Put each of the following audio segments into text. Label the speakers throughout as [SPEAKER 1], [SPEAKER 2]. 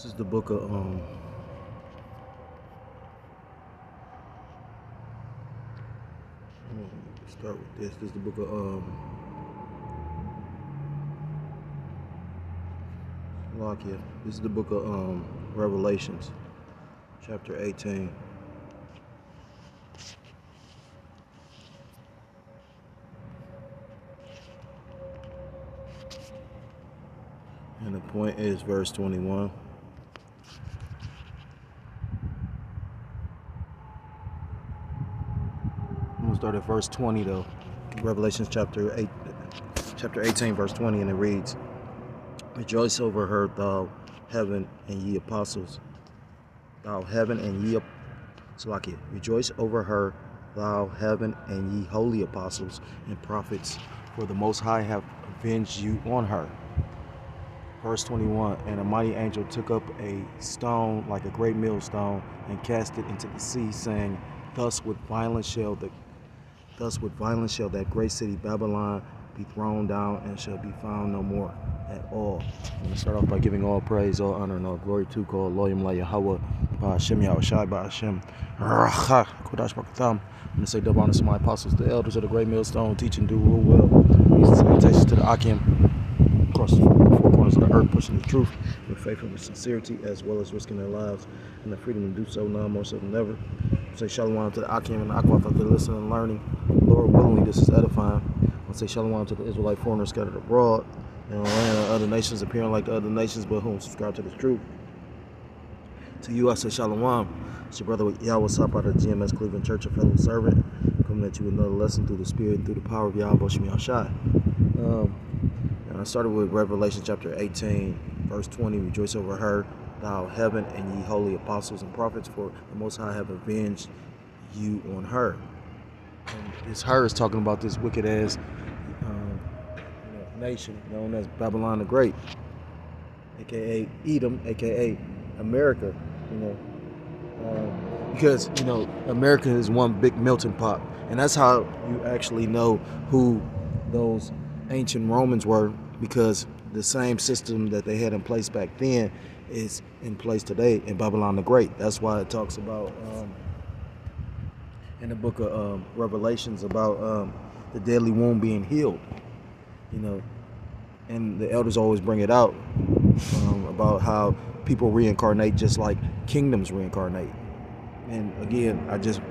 [SPEAKER 1] This is the book of let me start with this. This is the book of Lakia. This is the book of Revelations, chapter 18. And the point is verse 21. I'm gonna start at verse 20 though. Revelations chapter 18, verse 20, and it reads, "Rejoice over her, thou heaven and ye apostles. Thou heaven and ye Salakia. Rejoice over her, thou heaven and ye holy apostles and prophets, for the Most High have avenged you on her." Verse 21, and a mighty angel took up a stone like a great millstone and cast it into the sea, saying, Thus with violence shall that great city Babylon be thrown down and shall be found no more at all. I'm going to start off by giving all praise, all honor, and all glory to God, Loyim La Yahweh, Ba'ashem Yahushai, Ba'ashem Racha, Kodash Bakatam. I'm going to say double honors to my apostles, the elders of the great millstone, teach and do rule well. These salutations to the Akim, across the four corners of the earth, pushing the truth with faith and with sincerity, as well as risking their lives and the freedom to do so now more so than ever. Say shalom to the Akim and the Akwaf for listening and learning. Lord willingly, this is edifying. I say shalom to the Israelite foreigners scattered abroad and land of other nations, appearing like the other nations, but whom subscribe to the truth. To you, I say shalom. It's your brother Yahweh Sap out of the GMS Cleveland Church, a fellow servant, coming at you with another lesson through the Spirit and through the power of Yahweh Shem Yahushai. And I started with Revelation chapter 18, verse 20. Rejoice over her, thou heaven and ye holy apostles and prophets, for the Most High have avenged you on her. And this her is talking about this wicked ass nation known as Babylon the Great, aka Edom, aka America. Because America is one big melting pot, and that's how you actually know who those ancient Romans were, because the same system that they had in place back then is in place today in Babylon the Great. That's why it talks about in the book of Revelations about the deadly wound being healed, and the elders always bring it out about how people reincarnate just like kingdoms reincarnate. And again, I just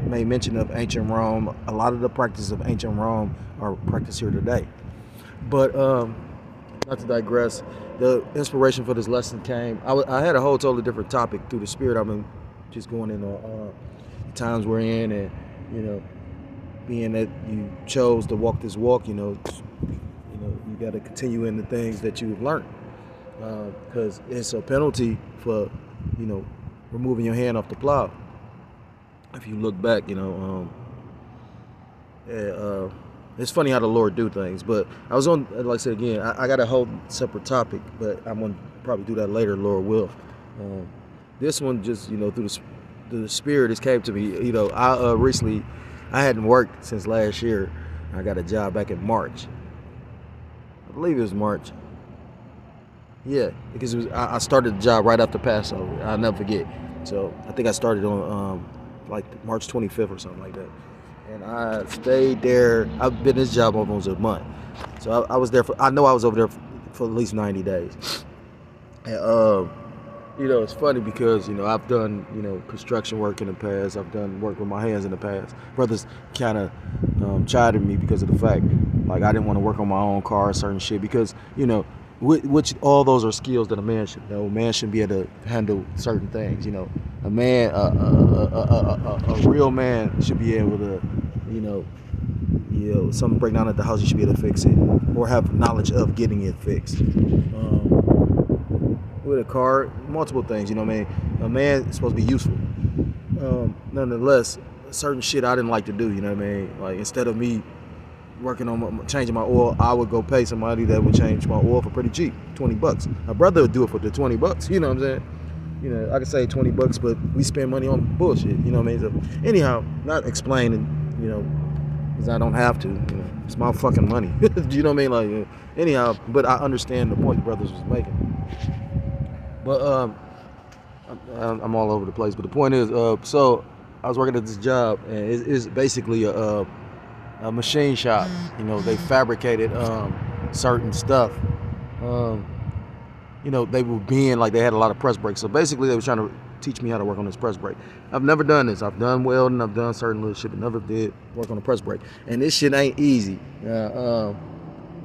[SPEAKER 1] made mention of ancient Rome. A lot of the practices of ancient Rome are practiced here today. But not to digress, the inspiration for this lesson came. I had a whole totally different topic through the Spirit. I've been just going in on the times we're in, and being that you chose to walk this walk, you got to continue in the things that you've learned, because it's a penalty for removing your hand off the plow. If you look back, it's funny how the Lord do things. But I was on, like I said again, I got a whole separate topic, but I'm going to probably do that later, Lord will. This one just, through the Spirit, it came to me. I hadn't worked since last year. I got a job back in March. I believe it was March. Yeah, because I started the job right after Passover. I'll never forget. So I think I started on like March 25th or something like that. And I stayed there. I've been this job almost a month. So I was there I know I was over there for at least 90 days. And, it's funny because, I've done, construction work in the past. I've done work with my hands in the past. Brothers kind of chided me because of the fact, like, I didn't want to work on my own car, certain shit, because, which all those are skills that a man should know. A man should be able to handle certain things. A man, a real man should be able to, something break down at the house, you should be able to fix it, or have knowledge of getting it fixed. With a car, multiple things. A man is supposed to be useful. Nonetheless, certain shit I didn't like to do. Like, instead of me working on changing my oil, I would go pay somebody that would change my oil for pretty cheap, $20. My brother would do it for the $20. You know what I'm saying? I could say $20, but we spend money on bullshit. So anyhow, not explaining, because I don't have to. It's my fucking money. You know what I mean? Anyhow, but I understand the point the brothers was making. But I'm all over the place. But the point is, so I was working at this job, and it's basically a machine shop. You know, they fabricated certain stuff. Um, you know, they were being like they had a lot of press breaks. So basically, they were trying to teach me how to work on this press break. I've never done this. I've done welding. I've done certain little shit, but never did work on a press break. And this shit ain't easy. You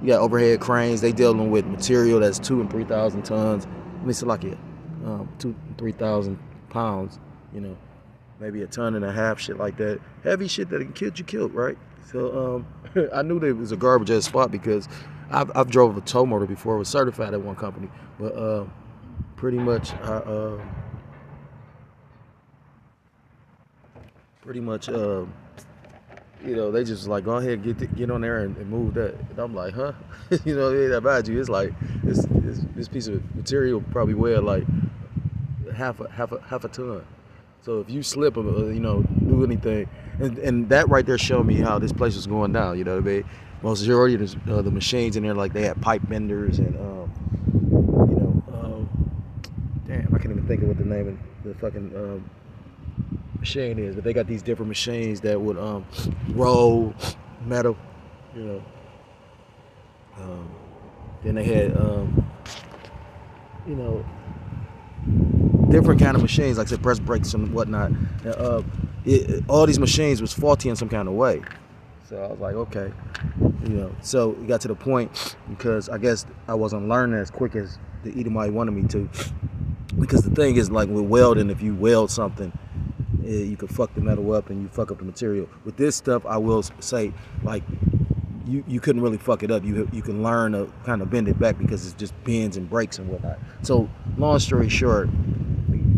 [SPEAKER 1] got overhead cranes. They dealing with material that's 2,000 and 3,000 tons. I mean, so like 2,000-3,000 pounds. You know, maybe a ton and a half, shit like that. Heavy shit that can kill you, killed, right? So I knew that it was a garbage ass spot because I've drove a tow motor before. I was certified at one company, but pretty much you know, they just like, go ahead, get on there and move that. And I'm like, huh? You know, it ain't that bad. It's like this piece of material probably weigh like half a ton. So if you slip or you know, do anything, and that right there showed me how this place was going down. You know what I mean? Majority of the machines in there, like they had pipe benders and you know, damn, I can't even think of what the name of the fucking machine is, but they got these different machines that would roll metal, you know. Then they had you know, different kind of machines, like I said, press brakes and whatnot. All these machines was faulty in some kind of way. So I was like, okay, you know. So it got to the point because I guess I wasn't learning as quick as the Edomite wanted me to. Because the thing is, like with welding, if you weld something, you could fuck the metal up and you fuck up the material. With this stuff, I will say, like, you couldn't really fuck it up. You can learn to kind of bend it back because it's just bends and breaks and whatnot. So long story short,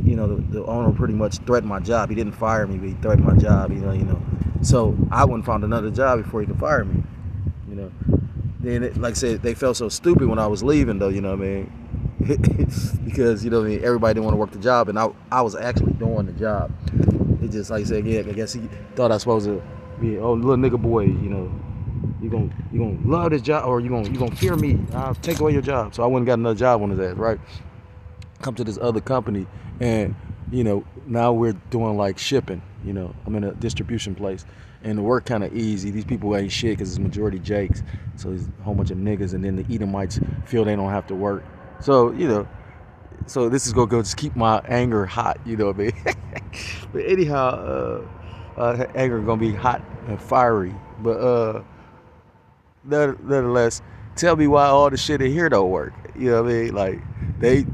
[SPEAKER 1] you know, the owner pretty much threatened my job. He didn't fire me, but he threatened my job. You know. So I went and found another job before he could fire me. You know. Then, like I said, they felt so stupid when I was leaving, though. You know what I mean? Because, you know what I mean, everybody didn't want to work the job, and I was actually doing the job. It just, like I said, yeah, I guess he thought I was supposed to be, oh, little nigga boy, you know, you gonna love this job, or you gonna fear me. I'll take away your job. So I went and got another job on his ass, right? Come to this other company, and you know, now we're doing like shipping. You know, I'm in a distribution place, and the work kind of easy. These people ain't shit because it's majority Jakes, so there's a whole bunch of niggas, and then the Edomites feel they don't have to work. So, you know, so this is gonna go just keep my anger hot, you know what I mean? But anyhow, anger gonna be hot and fiery. But nonetheless, tell me why all the shit in here don't work. You know what I mean? Like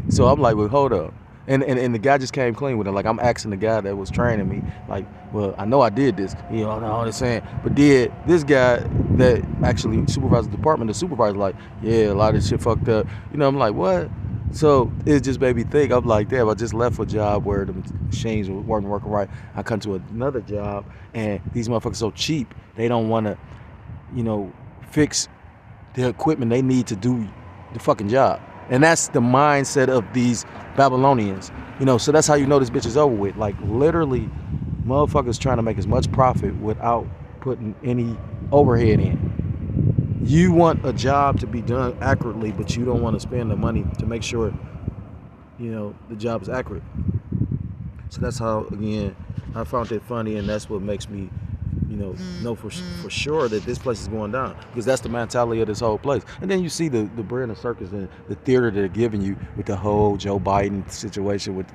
[SPEAKER 1] so I'm like, well, hold up. And the guy just came clean with it. Like, I'm asking the guy that was training me, like, well, I know I did this, you know, all this saying, but did this guy that actually supervises the department, the supervisor, like, yeah, a lot of this shit fucked up. You know, I'm like, what? So it just made me think. I'm like, damn, I just left a job where the machines weren't working right. I come to another job, and these motherfuckers so cheap, they don't want to, you know, fix the equipment they need to do the fucking job. And that's the mindset of these Babylonians. You know, so that's how you know this bitch is over with. Like, literally, motherfuckers trying to make as much profit without putting any overhead in. You want a job to be done accurately, but you don't want to spend the money to make sure, you know, the job is accurate. So that's how, again, I found it funny, and that's what makes me, you know for sure that this place is going down, because that's the mentality of this whole place. And then you see the brand of circus and the theater they're giving you with the whole Joe Biden situation with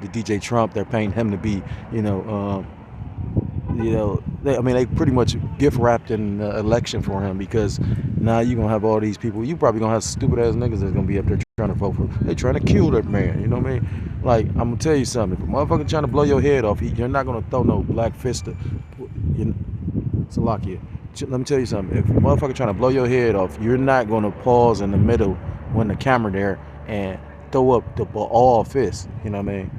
[SPEAKER 1] the DJ Trump. They're paying him to be, they pretty much gift wrapped an election for him, because now you're gonna have all these people. You probably gonna have stupid ass niggas that's gonna be up there trying to vote for. They trying to kill that man. You know what I mean? Like, I'm gonna tell you something. If a motherfucker trying to blow your head off, you're not gonna throw no black fist. Salakia. Let me tell you something. If a motherfucker trying to blow your head off, you're not gonna pause in the middle when the camera there and throw up the all fist. You know what I mean?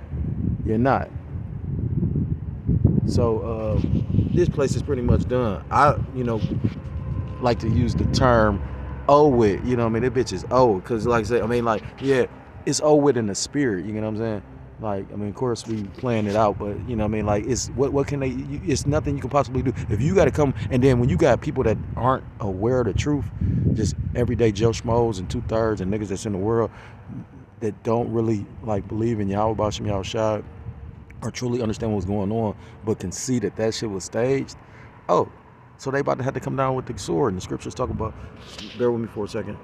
[SPEAKER 1] You're not. So this place is pretty much done. I, like to use the term old with. You know what I mean? That bitch is old, because like I say, yeah, it's old with in the spirit. You know what I'm saying? Like, of course we playing it out, but you know what I mean? Like, it's what can they? It's nothing you can possibly do. If you got to come, and then when you got people that aren't aware of the truth, just everyday Joe Schmoes and 2/3 and niggas that's in the world, that don't really like believe in Yahweh Bashim Yahushua or truly understand what's going on, but can see that that shit was staged. Oh, so they about to have to come down with the sword. And the scriptures talk about, bear with me for a second.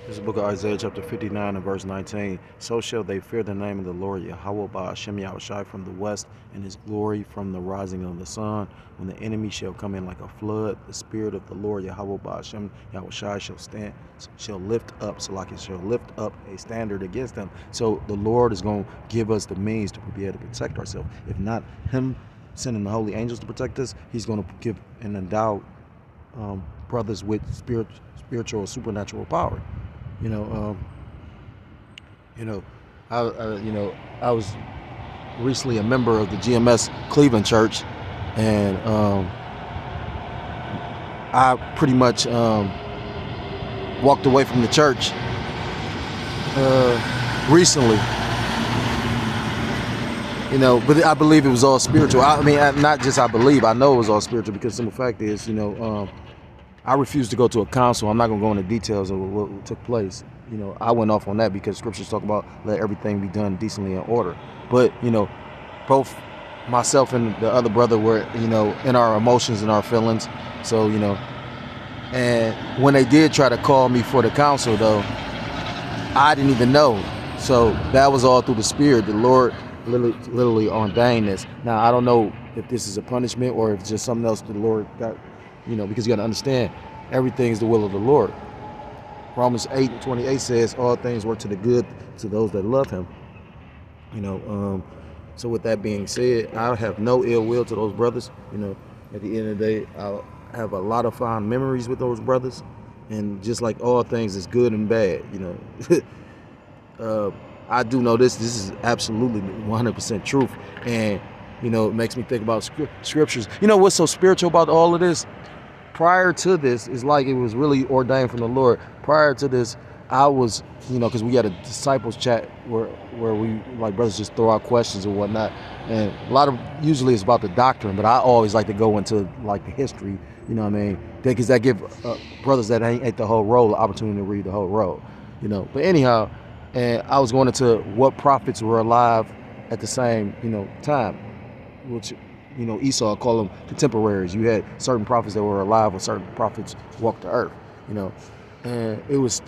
[SPEAKER 1] This is the book of Isaiah chapter 59 and verse 19. So shall they fear the name of the Lord Yahweh Ba'ashem Yahushai from the west, and his glory from the rising of the sun. When the enemy shall come in like a flood, the spirit of the Lord Yahweh Ba'ashem Yahushai shall lift up, so like it shall lift up a standard against them. So the Lord is going to give us the means to be able to protect ourselves. If not him sending the holy angels to protect us, he's going to give and endow brothers with spiritual or supernatural power. I was recently a member of the GMS Cleveland Church, and I pretty much walked away from the church recently. But I believe it was all spiritual. Not just I believe, I know it was all spiritual, because the simple fact is, I refuse to go to a council. I'm not going to go into details of what took place. I went off on that because scriptures talk about let everything be done decently in order. But, both myself and the other brother were, in our emotions and our feelings. So, and when they did try to call me for the council, though, I didn't even know. So that was all through the Spirit. The Lord literally ordained this. Now, I don't know if this is a punishment or if it's just something else the Lord got. Because you got to understand, everything is the will of the Lord. Romans 8:28 says, all things work to the good to those that love him. So with that being said, I have no ill will to those brothers. At the end of the day, I have a lot of fond memories with those brothers. And just like all things, it's good and bad. I do know this is absolutely 100% truth. And, it makes me think about scriptures. What's so spiritual about all of this? Prior to this, it's like it was really ordained from the Lord. Prior to this, I was, because we had a disciples chat where we, like, brothers just throw out questions and whatnot. And usually it's about the doctrine, but I always like to go into, like, the history, because that give brothers that ain't the whole roll the opportunity to read the whole roll, But anyhow, and I was going into what prophets were alive at the same, time, which, Esau called them contemporaries. You had certain prophets that were alive when certain prophets walked the earth, and it was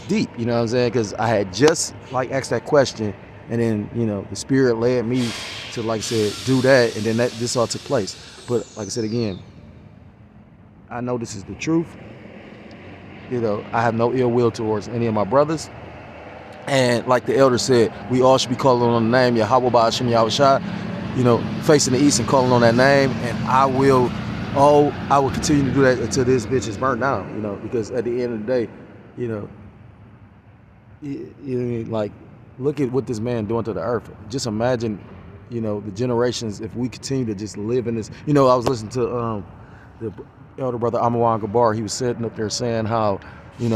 [SPEAKER 1] deep, what I'm saying? Because I had just asked that question, and then, the Spirit led me to, like I said, do that, and then this all took place. But like I said again, I know this is the truth. I have no ill will towards any of my brothers. And like the elder said, we all should be calling on the name Yahweh Ba'ashem Yahushua, facing the east and calling on that name. And I will continue to do that until this bitch is burnt down, because at the end of the day, look at what this man doing to the earth. Just imagine, the generations, if we continue to just live in this. I was listening to the elder brother Amawan Gabar. He was sitting up there saying how, you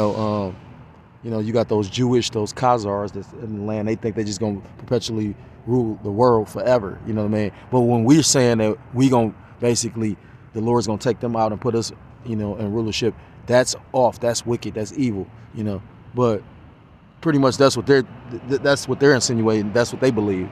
[SPEAKER 1] got those those Khazars that's in the land. They think they're just going to perpetually rule the world forever. You know what I mean? But when we're saying that we going to basically, the Lord's going to take them out and put us, in rulership, that's off. That's wicked. That's evil. But pretty much that's what they're insinuating. That's what they believe.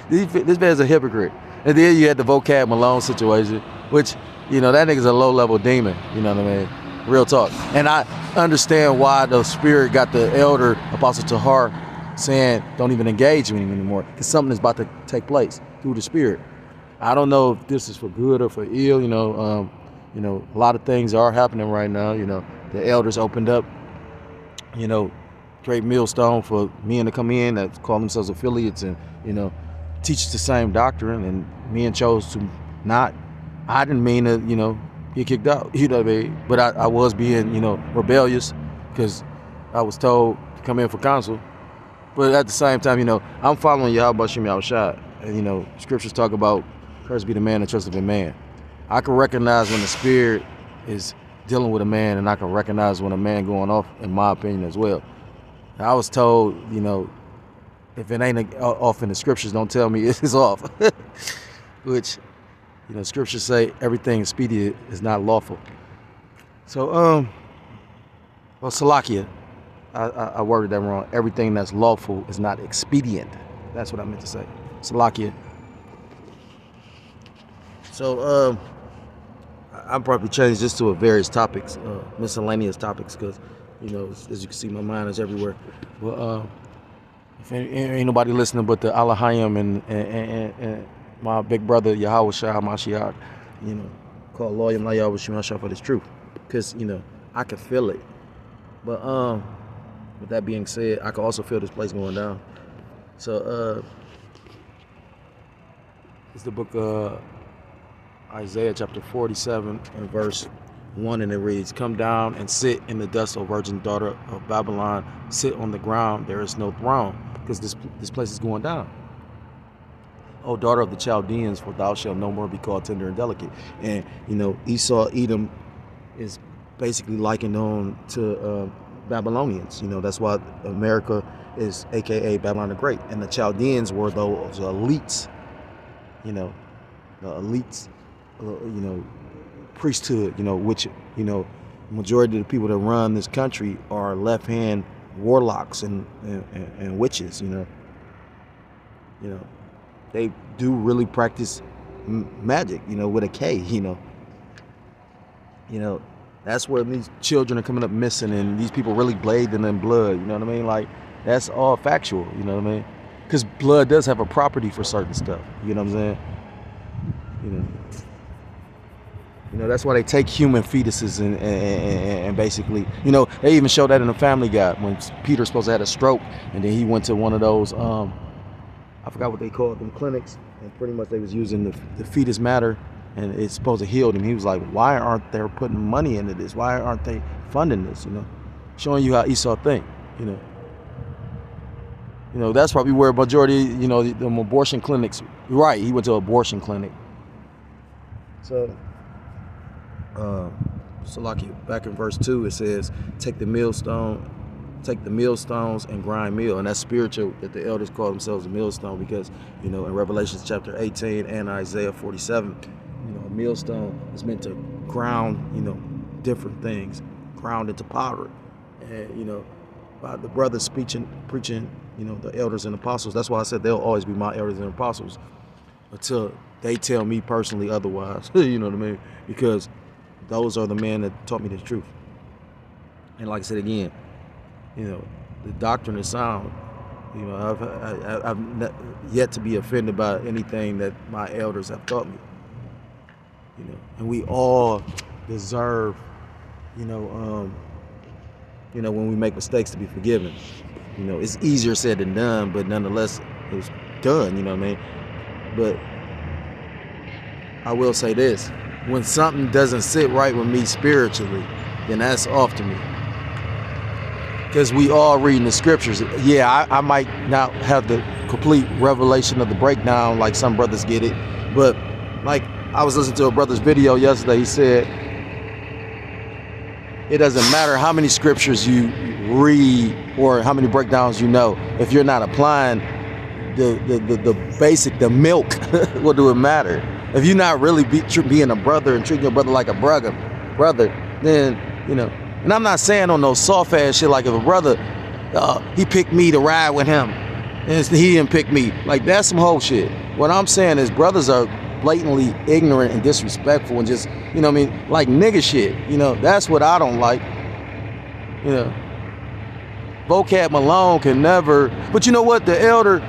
[SPEAKER 1] This man's a hypocrite. And then you had the Vocab Malone situation, which, that nigga's a low-level demon. You know what I mean? Real talk. And I understand why the Spirit got the elder Apostle Tahar saying don't even engage with him anymore, because something is about to take place through the Spirit. I don't know if this is for good or for ill. A lot of things are happening right now. The elders opened up, great millstone for men to come in that call themselves affiliates and teach the same doctrine, and men chose to not. I didn't mean to get kicked out, what I mean? But I was being, rebellious, because I was told to come in for counsel. But at the same time, I'm following Yahweh Bashim Yahushua. And, scriptures talk about, cursed be the man that trusteth in man. I can recognize when the Spirit is dealing with a man, and I can recognize when a man going off, in my opinion, as well. I was told, if it ain't off in the scriptures, don't tell me it's off. Which, scriptures say everything expedient is not lawful. So, Salakia, I worded that wrong. Everything that's lawful is not expedient. That's what I meant to say. Salakia. So I'll probably change this to a various topics, miscellaneous topics, because as you can see, my mind is everywhere. But if ain't nobody listening but the Alahayim and my big brother Yahweh Shah Mashiach, called Loyam La Yahweh Shemashah for this truth, because I can feel it. But with that being said, I can also feel this place going down. So it's the book of Isaiah chapter 47 and verse 1, and it reads, "Come down and sit in the dust, O virgin daughter of Babylon. Sit on the ground, there is no throne," because this place is going down. "O daughter of the Chaldeans, for thou shalt no more be called tender and delicate." And Esau, Edom is basically likened on to Babylonians. That's why America is AKA Babylon the Great, and the Chaldeans were those elites. The elites. Priesthood, which, majority of the people that run this country are left-hand warlocks and witches, They do really practice magic, with a K, That's where these children are coming up missing, and these people really bathing in blood, you know what I mean? Like, that's all factual, you know what I mean? Because blood does have a property for certain stuff, you know what I'm saying? That's why they take human fetuses and basically, they even show that in the Family Guy when Peter's supposed to have a stroke, and then he went to one of those, I forgot what they called them, clinics, and pretty much they was using the fetus matter, and it's supposed to heal him. He was like, why aren't they putting money into this? Why aren't they funding this? Showing you how Esau think, that's probably where majority, the abortion clinics, right, he went to an abortion clinic. So like back in verse 2, it says, take the millstones and grind meal. And that's spiritual, that the elders call themselves a millstone, because, in Revelation chapter 18 and Isaiah 47, a millstone is meant to ground, different things, ground into powder. And, by the brothers preaching, the elders and apostles, that's why I said they'll always be my elders and apostles until they tell me personally otherwise, you know what I mean? Because those are the men that taught me the truth. And like I said again, the doctrine is sound. I've yet to be offended by anything that my elders have taught me. And we all deserve, when we make mistakes, to be forgiven. It's easier said than done, but nonetheless, it was done, you know what I mean? But I will say this. When something doesn't sit right with me spiritually, then that's off to me. Because we all reading the scriptures. Yeah, I might not have the complete revelation of the breakdown like some brothers get it. But like I was listening to a brother's video yesterday. He said, it doesn't matter how many scriptures you read or how many breakdowns you know. If you're not applying the basic, the milk, what do it matter? If you're not really being a brother and treating your brother like a brother, then, and I'm not saying on no soft ass shit, like if a brother, he picked me to ride with him, and he didn't pick me, like that's some whole shit. What I'm saying is brothers are blatantly ignorant and disrespectful and just, like nigga shit, that's what I don't like, Vocab Malone can never, but you know what, the elder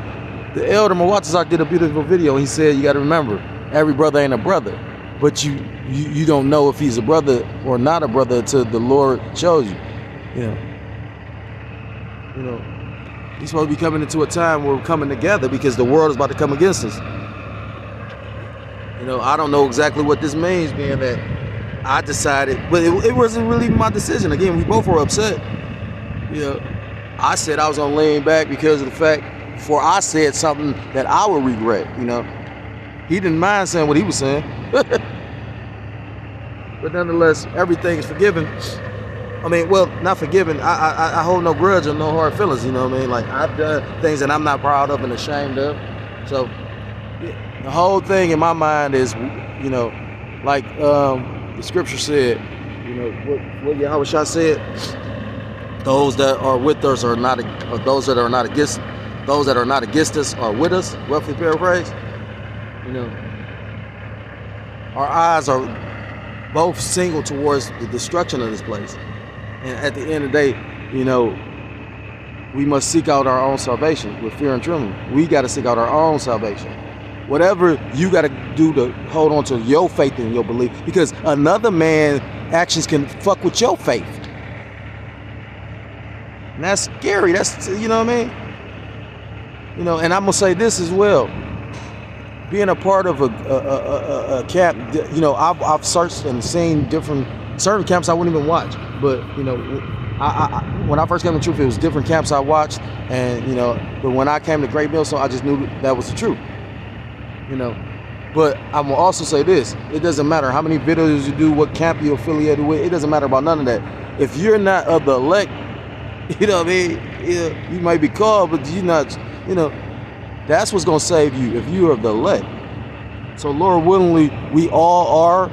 [SPEAKER 1] Mawatazak did a beautiful video. He said, you got to remember, every brother ain't a brother, but you don't know if he's a brother or not a brother until the Lord shows you. He's supposed to be coming into a time where we're coming together because the world is about to come against us. I don't know exactly what this means, being that I decided, but it wasn't really my decision. Again, we both were upset. I said I was gonna lean back because of the fact, before I said something that I would regret. He didn't mind saying what he was saying. But nonetheless, everything is forgiven. Not forgiven. I hold no grudge or no hard feelings, Like, I've done things that I'm not proud of and ashamed of. So the whole thing in my mind is, like the scripture said, what Yahweh Shah said, Those that are with us are not, or those that are not against, those that are not against us are with us. Roughly paraphrase. You know, our eyes are both single towards the destruction of this place. And at the end of the day, you know, we must seek out our own salvation with fear and trembling. We got to seek out our own salvation. Whatever you got to do to hold on to your faith and your belief, because another man's actions can fuck with your faith. And that's scary. That's, you know what I mean? You know, and I'm gonna say this as well. Being a part of a camp, you know, I've searched and seen certain camps I wouldn't even watch. But, you know, when I first came to Truth, it was different camps I watched. And, you know, but when I came to Great Millstone, I just knew that was the truth. You know, but I'm gonna also say this: it doesn't matter how many videos you do, what camp you're affiliated with. It doesn't matter about none of that. If you're not of the elect, you know what I mean? You might be called, but you're not. You know, that's what's gonna save you if you are of the elect. So, Lord willingly, we all are.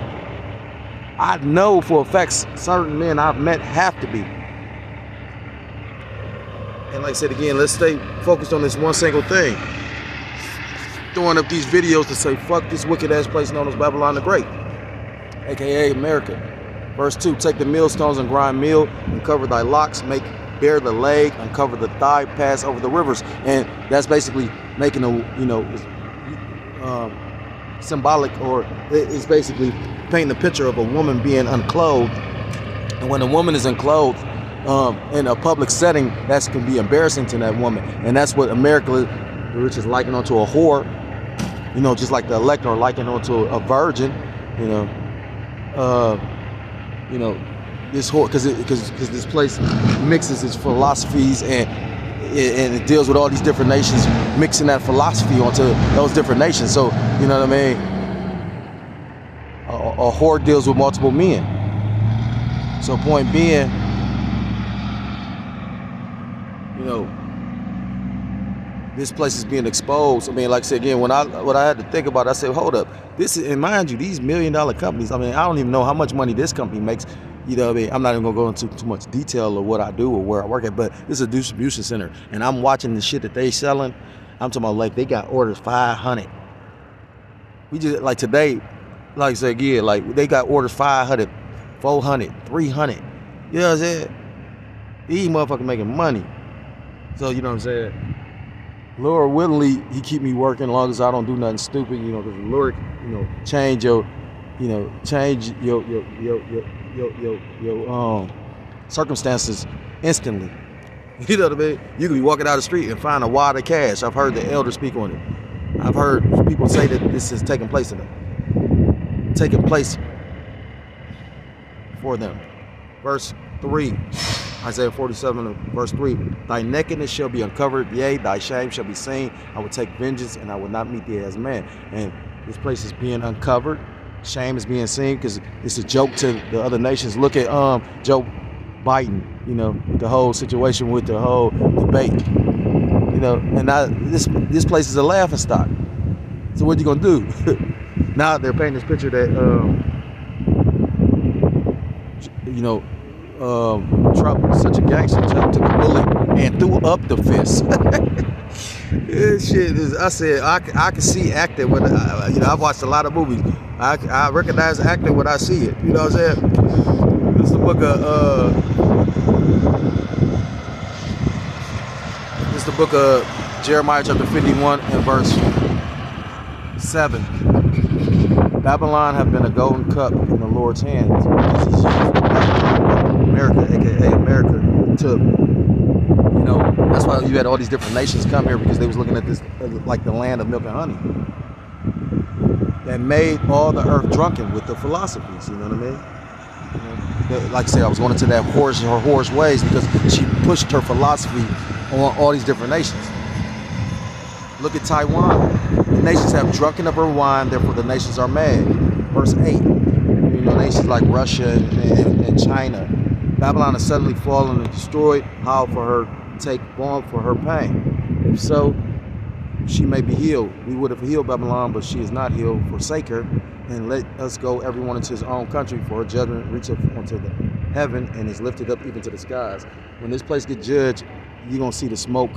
[SPEAKER 1] I know for a fact certain men I've met have to be. And like I said again, let's stay focused on this one single thing. Throwing up these videos to say, fuck this wicked ass place known as Babylon the Great, aka America. Verse 2, take the millstones and grind meal, and cover thy locks, make bare the leg, uncover the thigh, pass over the rivers. And that's basically making a, you know, symbolic, or it's basically painting a picture of a woman being unclothed. And when a woman is unclothed in a public setting, that can be embarrassing to that woman. And that's what America, which is likened onto a whore, you know, just like the elect are likened onto a virgin, you know, this whore, because this place mixes its philosophies and it deals with all these different nations, mixing that philosophy onto those different nations. So, you know what I mean? A whore deals with multiple men. So, point being, you know, this place is being exposed. I mean, like I said again, what I had to think about, I said, hold up, this is, and mind you, these $1 million companies. I mean, I don't even know how much money this company makes. You know what I mean? I'm not even gonna go into too much detail of what I do or where I work at, but this is a distribution center, and I'm watching the shit that they selling. I'm talking about, like, they got orders 500. We just, like today, like I said again, like they got orders 500, 400, 300. You know what I'm saying? These motherfuckers making money. So, you know what I'm saying? Lord willingly, He keep me working as long as I don't do nothing stupid, you know, because the Lord, you know, change your circumstances instantly. You know what I mean? You can be walking down the street and find a wad of cash. I've heard the elders speak on it. I've heard people say that this is taking place for them. Verse 3. Isaiah 47, verse 3, thy nakedness shall be uncovered, yea, thy shame shall be seen. I will take vengeance, and I will not meet thee as man. And this place is being uncovered. Shame is being seen, because it's a joke to the other nations. Look at Joe Biden, you know, with the whole situation, with the whole debate. You know, and now this place is a laughingstock. So what you gonna do? Now they're painting this picture that, you know, Trump was such a gangster. Trump took a bullet and threw up the fist. This shit is, I said, I can see acting when, you know, I've watched a lot of movies. I recognize acting when I see it. You know what I'm saying? This is the book of, Jeremiah chapter 51 and verse 7. Babylon have been a golden cup in the Lord's hands. America, aka America, took, you know, that's why you had all these different nations come here, because they was looking at this like the land of milk and honey. That made all the earth drunken with the philosophies, you know what I mean? You know, like I said, I was going into that her horse ways, because she pushed her philosophy on all these different nations. Look at Taiwan. The nations have drunken of her wine, therefore the nations are mad. Verse 8. You know, nations like Russia and China. Babylon has suddenly fallen and destroyed. How for her take balm for her pain? If so, she may be healed. We would have healed Babylon, but she is not healed. Forsake her, and let us go everyone into his own country, for her judgment reacheth unto them. heaven and is lifted up even to the skies. When this place get judged, you're gonna see the smoke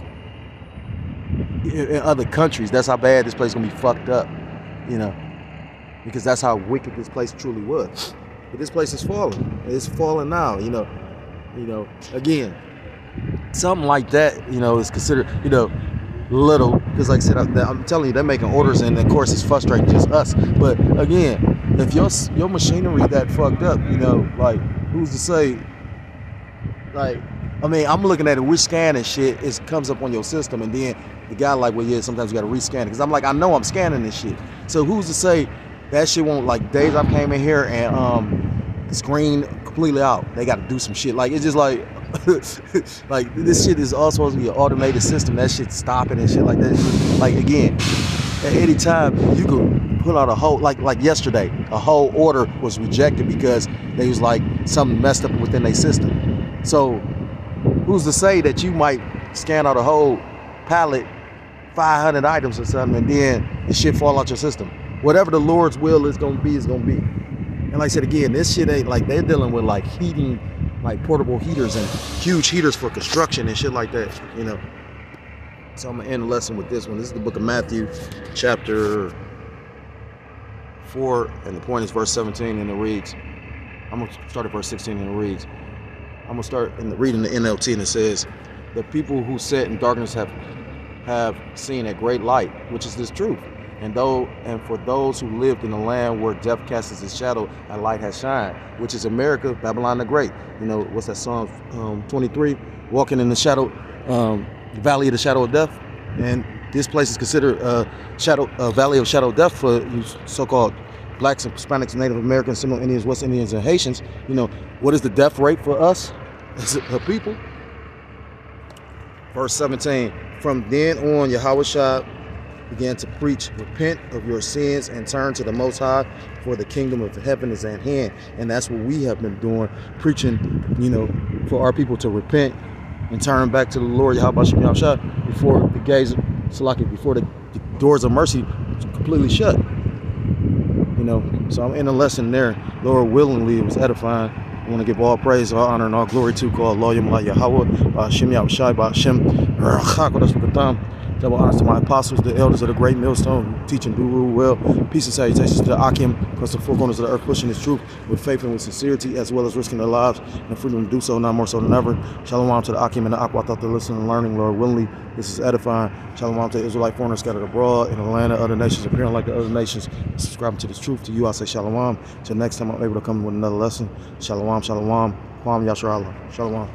[SPEAKER 1] in other countries. That's how bad this place is gonna be fucked up, you know, because that's how wicked this place truly was. But this place is falling. It's falling now, you know. Again, something like that, you know, is considered, you know, little, because like I said, I'm telling you, they're making orders, and of course it's frustrating just us. But again, if your machinery that fucked up, you know, like, who's to say, like, I mean, I'm looking at it, we're scanning shit, it comes up on your system, and then the guy like, well, yeah, sometimes you gotta rescan it, because I'm like, I know I'm scanning this shit. So who's to say that shit won't, like, days I came in here and the screen completely out, they gotta do some shit. Like, it's just like, like, this shit is all supposed to be an automated system, that shit's stopping and shit like that. Like, again, at any time you could pull out a whole, like yesterday, a whole order was rejected because they was like, something messed up within their system. So who's to say that you might scan out a whole pallet, 500 items or something, and then the shit fall out your system? Whatever the Lord's will is gonna be, is gonna be. And like I said, again, this shit ain't like, they're dealing with like heating, like portable heaters and huge heaters for construction and shit like that, you know. So I'm gonna end the lesson with this one. This is the book of Matthew, chapter 4, and the point is verse 17, and it reads, I'm gonna start at verse 16, and it reads, I'm gonna start reading the NLT, and it says, the people who sat in darkness have seen a great light, which is this truth. And for those who lived in the land where death casts its shadow, a light has shined, which is America, Babylon the Great. You know, what's that Psalm 23? Walking in the shadow, valley of the shadow of death. And this place is considered a valley of shadow of death for you so-called blacks and Hispanics, Native Americans, Seminole Indians, West Indians, and Haitians. You know, what is the death rate for us as a people? Verse 17, from then on, Yahushua began to preach, repent of your sins and turn to the Most High, for the kingdom of heaven is at hand. And that's what we have been doing, preaching, you know, for our people to repent and turn back to the Lord Yahushua before the gates, before the doors of mercy completely shut. You know, so I'm in a lesson there. Lord willingly, it was edifying. I want to give all praise, all honor, and all glory to God, Yahweh, Ba'ashem Yahushai, Ba'ashem Rachak, double honors to my apostles, the elders of the great millstone, who teach and do rule well. Peace and salutations to the Akim, across the four corners of the earth, pushing his truth with faith and with sincerity, as well as risking their lives and the freedom to do so, now more so than ever. Shalom to the Akim and the Aqua, thought they're listening and learning, Lord willingly. This is edifying. Shalom to the Israelite foreigners scattered abroad in the land of other nations, appearing like the other nations, subscribing to this truth. To you, I say shalom. Till next time I'm able to come with another lesson. Shalom, shalom. Kwam Yasharallah. Shalom.